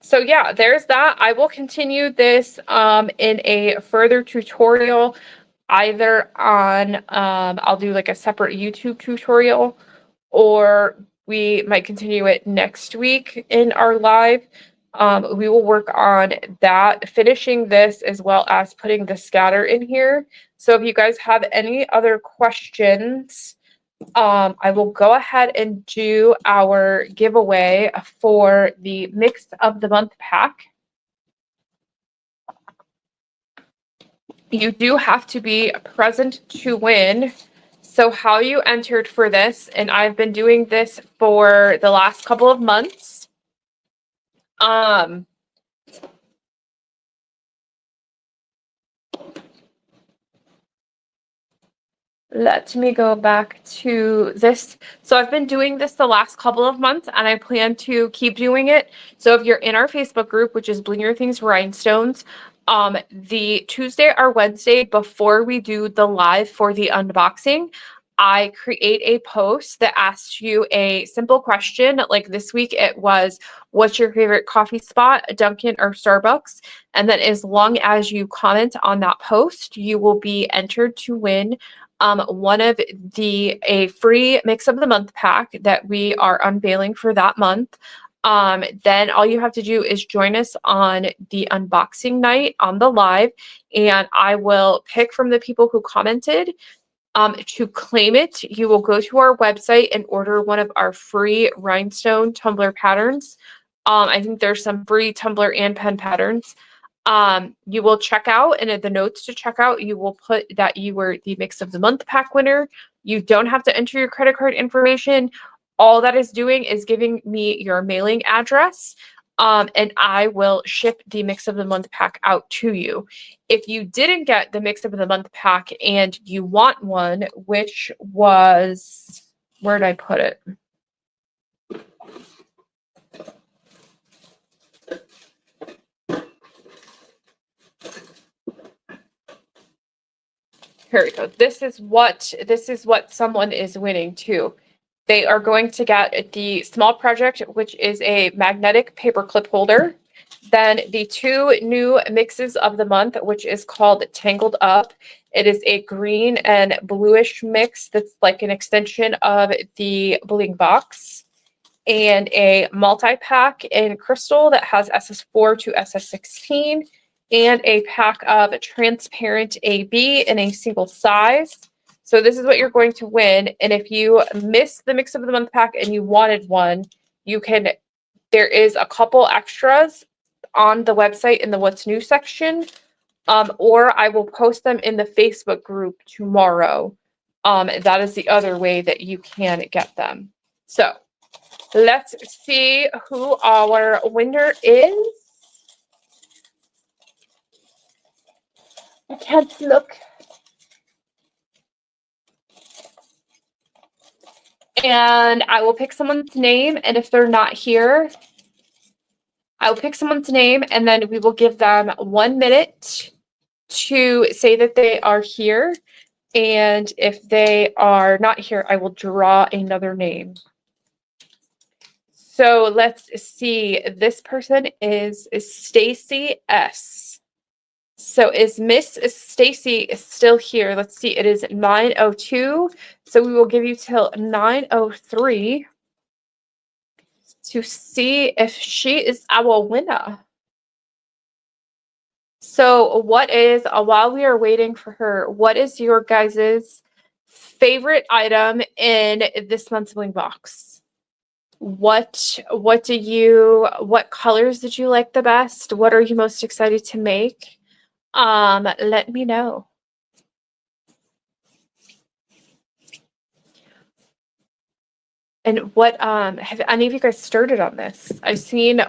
So yeah, there's that. I will continue this in a further tutorial, either on, I'll do like a separate YouTube tutorial, or we might continue it next week in our live. We will work on that, finishing this as well as putting the scatter in here. So if you guys have any other questions, I will go ahead and do our giveaway for the Mix of the Month pack. You do have to be present to win. So how you entered for this, and I've been doing this for the last couple of months. Let me go back to this. So I've been doing this the last couple of months and I plan to keep doing it. So if you're in our Facebook group, which is Bling Your Things Rhinestones, the Tuesday or Wednesday before we do the live for the unboxing, I create a post that asks you a simple question. Like this week it was, what's your favorite coffee spot, Dunkin' or Starbucks? And then as long as you comment on that post, you will be entered to win one of a free Mix of the Month pack that we are unveiling for that month. Then all you have to do is join us on the unboxing night on the live, and I will pick from the people who commented. To claim it, you will go to our website and order one of our free rhinestone tumbler patterns. I think there's some free tumbler and pen patterns. You will check out, and in the notes to check out, you will put that you were the Mix of the Month pack winner. You don't have to enter your credit card information. All that is doing is giving me your mailing address, and I will ship the Mix of the Month pack out to you. If you didn't get the Mix of the Month pack and you want one, which was, where did I put it? Here we go. This is what someone is winning too. They are going to get the small project, which is a magnetic paper clip holder. Then the two new mixes of the month, which is called Tangled Up. It is a green and bluish mix that's like an extension of the Bling Box. And a multi-pack in crystal that has SS4 to SS16. And a pack of transparent AB in a single size. So this is what you're going to win. And if you missed the mix of the month pack and you wanted one, you can, there is a couple extras on the website in the what's new section. Or I will post them in the Facebook group tomorrow. That is the other way that you can get them. So let's see who our winner is. I can't look. And I will pick someone's name, and if they're not here, I will pick someone's name, and then we will give them 1 minute to say that they are here. And if they are not here, I will draw another name. So let's see. This person is Stacy S. So is Miss Stacy still here? Let's see. It is 9:02. So we will give you till 9:03 to see if she is our winner. So what is, while we are waiting for her, what is your guys' favorite item in this month's Bling Box? What colors did you like the best? What are you most excited to make? Let me know. And what have any of you guys started on this? I've seen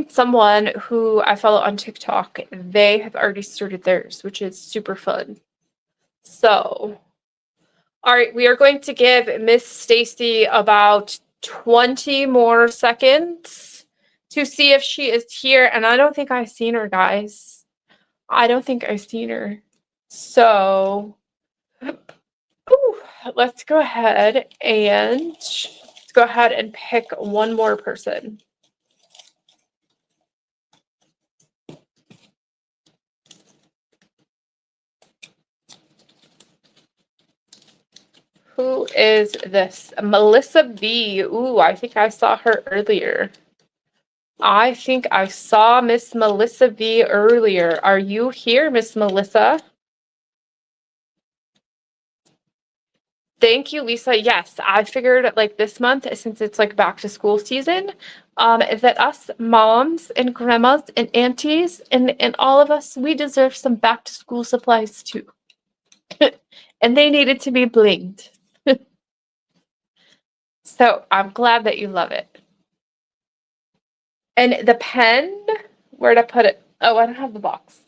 someone who I follow on TikTok. They have already started theirs, which is super fun. So, all right, we are going to give Miss Stacy about 20 more seconds to see if she is here. And I don't think I've seen her, guys. I don't think I've seen her. So, let's go ahead and pick one more person. Who is this? Melissa B. Ooh, I think I saw her earlier. I think I saw Miss Melissa V earlier. Are you here, Miss Melissa? Thank you, Lisa. Yes, I figured like this month, since it's like back to school season, that us moms and grandmas and aunties and all of us, we deserve some back to school supplies too. And they needed to be blinged. So I'm glad that you love it. And the pen, where'd I put it? Oh, I don't have the box.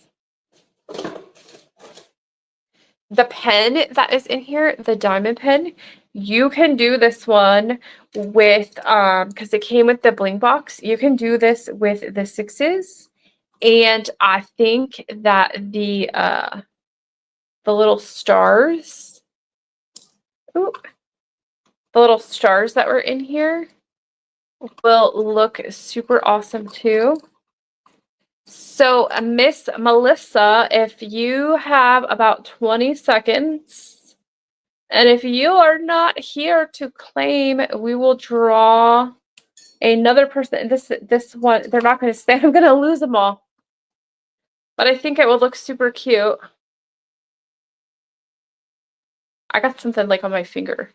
The pen that is in here, the diamond pen, you can do this one with, because it came with the Bling Box, you can do this with the 6s. And I think that the little stars, the little stars that were in here will look super awesome too. So Miss Melissa, if you have about 20 seconds, and if you are not here to claim, we will draw another person. This one, they're not going to stay. I'm going to lose them all. But I think it will look super cute. I got something like on my finger.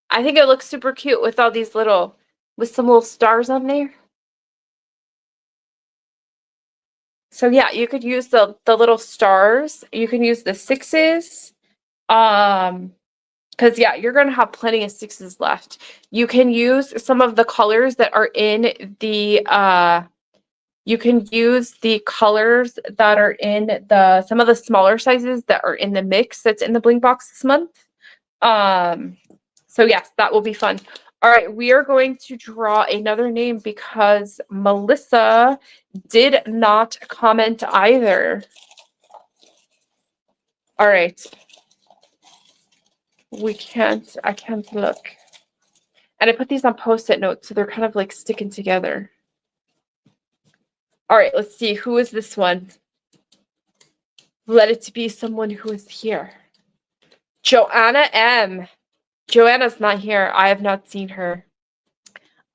I think it looks super cute with all these with some little stars on there. So yeah, you could use the little stars. You can use the 6s. Because yeah, you're going to have plenty of 6s left. You can use some of the colors that are in the you can use the colors that are in some of the smaller sizes that are in the mix that's in the Bling Box this month. So yes, that will be fun. All right, we are going to draw another name because Melissa did not comment either. All right. I can't look. And I put these on Post-it notes, so they're kind of like sticking together. All right, let's see. Who is this one? Let it be someone who is here. Joanna M. Joanna's not here. I have not seen her.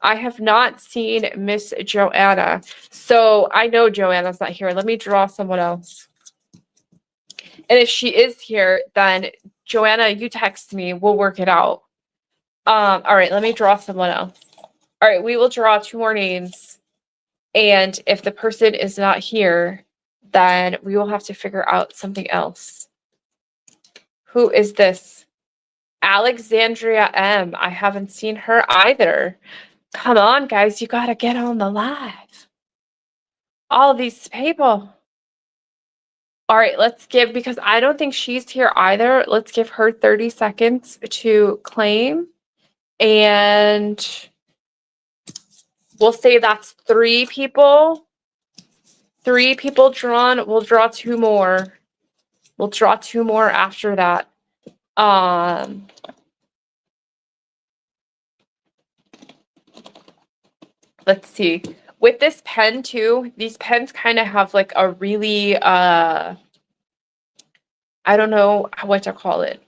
I have not seen Miss Joanna. So I know Joanna's not here. Let me draw someone else. And if she is here, then Joanna, you text me. We'll work it out. All right, let me draw someone else. All right, we will draw 2 more names. And if the person is not here, then we will have to figure out something else. Who is this? Alexandria M. I haven't seen her either. Come on, guys, you gotta get on the live. All these people. All right, let's give, because I don't think she's here either. Let's give her 30 seconds to claim. And we'll say that's 3 people. 3 people drawn. We'll draw 2 more. We'll draw 2 more after that. Let's see. With this pen too, these pens kind of have like a really I don't know what to call it.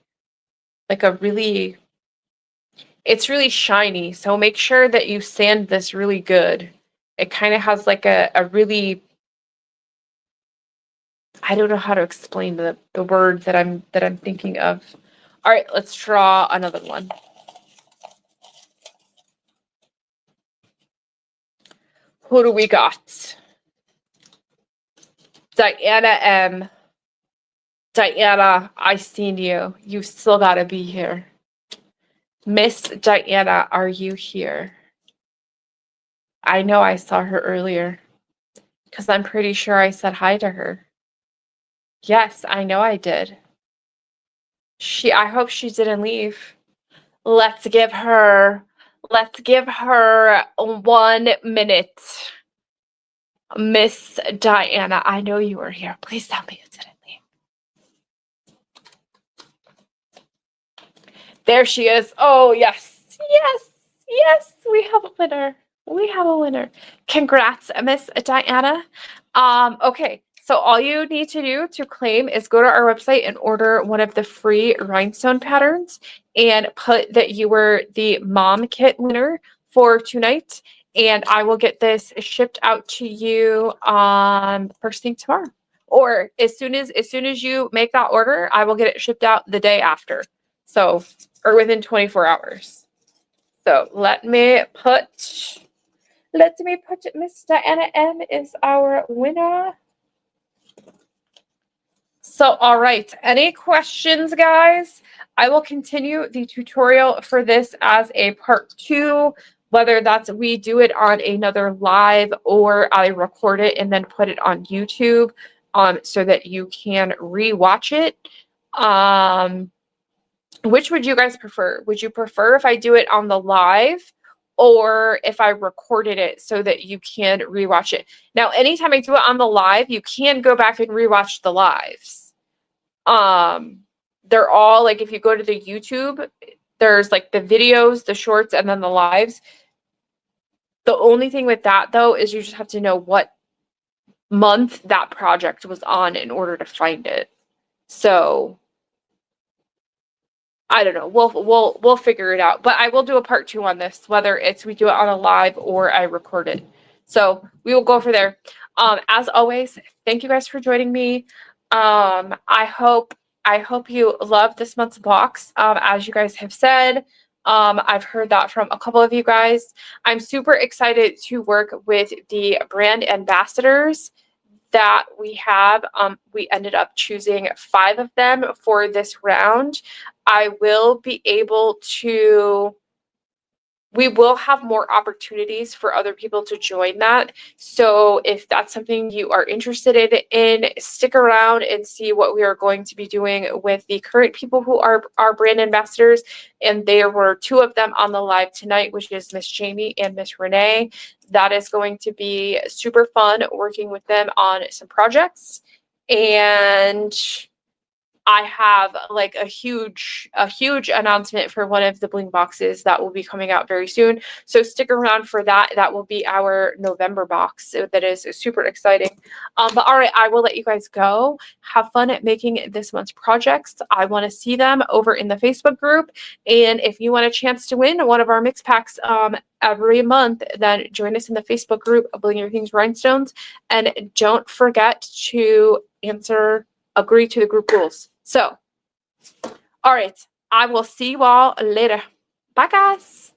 Like a really, it's really shiny. So make sure that you sand this really good. It kind of has like a really, I don't know how to explain the word that I'm thinking of. All right, let's draw another one. Who do we got? Diana M. Diana, I seen you. You still gotta be here. Miss Diana, are you here? I know I saw her earlier because I'm pretty sure I said hi to her. Yes, I know I did. I hope she didn't leave. Let's give her 1 minute. Miss Diana, I know you were here. Please tell me you didn't leave. There she is. Oh, yes. Yes. Yes, we have a winner. We have a winner. Congrats, Miss Diana. Okay, so all you need to do to claim is go to our website and order one of the free rhinestone patterns and put that you were the mom kit winner for tonight. And I will get this shipped out to you first thing tomorrow. Or as soon as you make that order, I will get it shipped out the day after. So, or within 24 hours. So let me put Miss Diana M is our winner. So, all right. Any questions, guys? I will continue the tutorial for this as a part 2, whether that's we do it on another live or I record it and then put it on YouTube so that you can rewatch it. Which would you guys prefer? Would you prefer if I do it on the live or if I recorded it so that you can rewatch it? Now, anytime I do it on the live, you can go back and rewatch the lives. They're all like, if you go to the YouTube, there's like the videos, the shorts, and then the lives. The only thing with that though is you just have to know what month that project was on in order to find it. So I don't know. We'll figure it out. But I will do a part 2 on this, whether it's we do it on a live or I record it. So we will go for there. As always, thank you guys for joining me. I hope you love this month's box. As you guys have said, I've heard that from a couple of you guys. I'm super excited to work with the brand ambassadors that we have. We ended up choosing 5 of them for this round. I will be able to we will have more opportunities for other people to join that. So if that's something you are interested in, stick around and see what we are going to be doing with the current people who are our brand ambassadors. And there were 2 of them on the live tonight, which is Miss Jamie and Miss Renee. That is going to be super fun working with them on some projects. And I have like a huge announcement for one of the Bling boxes that will be coming out very soon. So stick around for that. That will be our November box. So that is super exciting. But all right, I will let you guys go. Have fun at making this month's projects. I want to see them over in the Facebook group. And if you want a chance to win one of our mix packs every month, then join us in the Facebook group, Bling Your Things Rhinestones. And don't forget to agree to the group rules. So, all right, I will see you all later. Bye, guys.